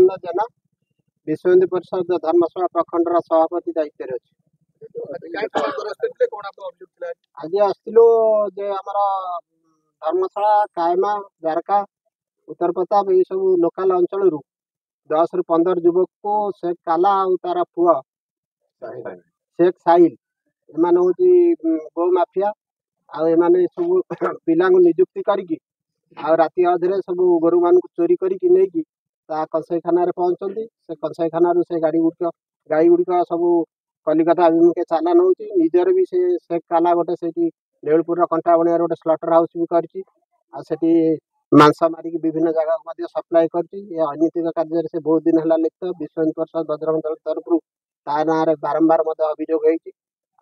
ସଦାନନ୍ଦ जेना विश्व परिषद धर्मशाला प्रखंडर सभापति दायित्व अच्छी। आज आसलु जे आमर धर्मशाला कायमा जारका उत्तर प्रताप ये सब लोकाल अंचल 10 ରୁ 15 युवक को शेख काला और तार पुआ शेख साहिल एम हूँ गौ माफिया आने सब पिला निजुक्ति करके राति अधे सब गोरु मान चोरी करके कंसाईखाना पहुंचती से कंसाईखाना से गाड़ी गुड़िक सब कलिकता अभिमुखे चालान होती निजर भी से शेख काला गोटे से नेउलपुर कंटा बणिया गोटे स्लटर हाउस भी करती मांस मारिक विभिन्न जगह सप्लाय करती अनैतिक कार्य से बहुत दिन है लिप्त विश्व परिषद बजरंग दल तरफ ता ना बारंबार अभियोग होती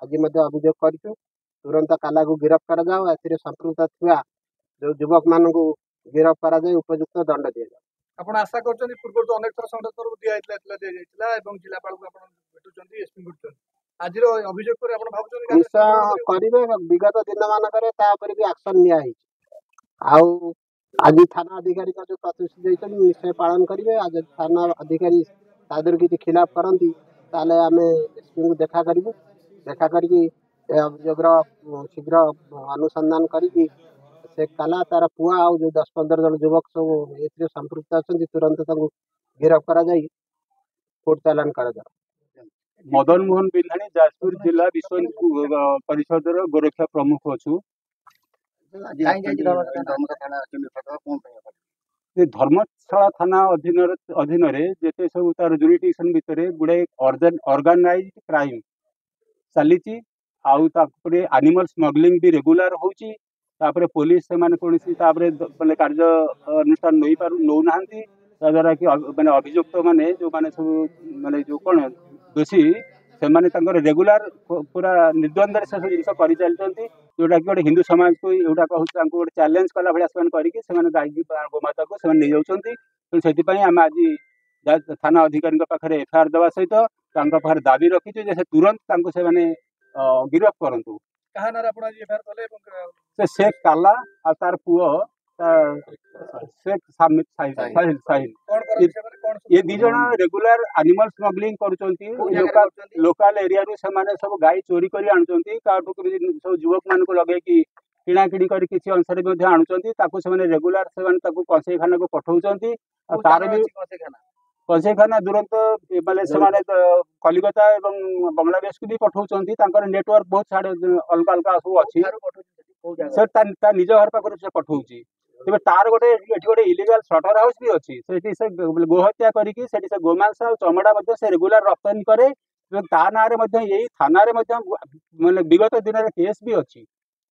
आज अभियोग कर तुरंत काला को गिरफ्त कर संपृक्त थी जो युवक मान गिरफ्त कर उपयुक्त दंड दि जाए। आपण आशा करछन पूर्व तो अनेक थर संगठन तरफ दिया जाइतला एवं जिलापाल को आपण भेटुचंती एसपी भेटुचंती आज रो अभियोग पर आपण भाबुचंती निश्चय करिवे विगत दिन मानकरे ता पर भी एक्शन निया है आउ आज थाना अधिकारी का जो प्रतिश्रुति देइछन निश्चय पालन करिवे। आज थाना अधिकारी तादर किछि खिलाफ करंती ताले आमे एसपी को देखा करके अभियोग शीघ्र अनुसंधान करके शेख काला तार पुआ आ जो 10-15 जन युवक सब ए संपृक्त अच्छा तुरंत गिरफ्त कर कोर्ट चालान कर। मदन मोहन बिल्लानी जाजपुर जिला विश्व परिषद गोरक्षा प्रमुख अच्छु। धर्मशाला थाना अधीन जेते सब तार जुरिडिक्शन भितर गुड़े ऑर्गेनाइज्ड क्राइम चली एनिमल स्मगलिंग भी रेगुलर होची तापरे पुलिस से माने कोनसी तापरे माने कार्य अनुष्ठान नौ ना द्वारा कि माने अभियुक्त माने जो माने सब माने जो कौन दोषी से माने रेगुलर पूरा निर्द्वंद से सब जिन कर चलती जोटा कि गोटे हिंदू समाज को एटा कहूँ गोटे चैलेंज कला भाया से गाई गोमाता को नहीं जाऊँगी से आम आज थाना अधिकारी पाखे एफआईआर देवा सहित दाबी रखी से तुरंत से गिरफ्त करूँ। शेख काला और तार पुओ शेख साहिल ये दी जन रेगुलर एनिमल स्मगलिंग कर लोकल एरिया रू से सब गाई चोरी कर आणुचंती सब युवक मान को लगे कि किणा किणी कर किसी अंश आणुचंती रेगुलर से कंसाईखाना को पठाउचंती तार भी कंसाईखाना तुरंत माने कलिकता एवं बांग्लादेश को भी पठाउचंती नेटवर्क बहुत सारे अलग अलग सब अच्छी से निज घर पाखर से पठाऊँगी तेज तार गोटे गोटे इलीगल स्लटर हाउस भी अच्छी से गोहत्या करके से गोमांस और चमड़ा से रेगुलर रप्तानी करे ता ना यही थाना माने विगत दिन में केस भी अच्छी।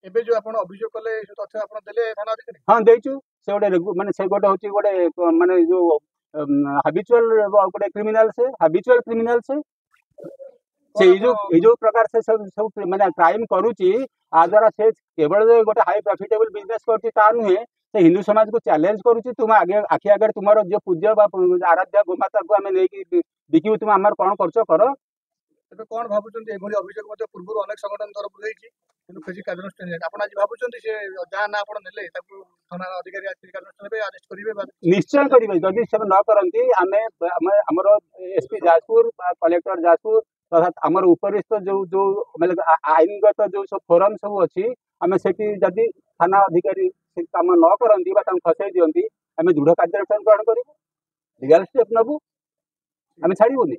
एबे जो आपण अभियोग कले तथ्य आपण देले थाना अधिकारी हां देइछु से गोटे माने से गोटे होची गोटे माने जो हैबिचुअल गोटे क्रिमिनल से जो प्रकार से सब माने क्राइम करूची आ द्वारा से केवल गोटे हाई प्रॉफिटेबल बिजनेस करती ता नुहे से हिंदू समाज को चैलेंज करूची तुम आगे आखि आगे तुम जो पूज्य आराध्य गोमाता को आम नहीं बिकू तुम आम कौन कर एबे कोन भाबुचंती एभली अभियोग मध्ये पूर्व अनेक संगठन तरफ होईची किंतु फेजी कार्यानुष्ठान आपण आज भाबुचंती से जहा ना आपण नेले ताकू थाना अधिकारी आज कार्यानुष्ठान नेबे अरेस्ट करिवे निश्चय करिवे जदि से न करंती आमे हमर एसपी जाजपुर कलेक्टर जाजपुर तथा आमर उपरिस्थ जो जो मतलब आईनगत जो सब फोरम सब अच्छी आम से जदि थाना अधिकारी काम न करती फसाई दिखती आम दृढ़ कार्यानुष्ठान ग्रहण करूँ लीगल स्टेप नबू आम छाड़बूनी।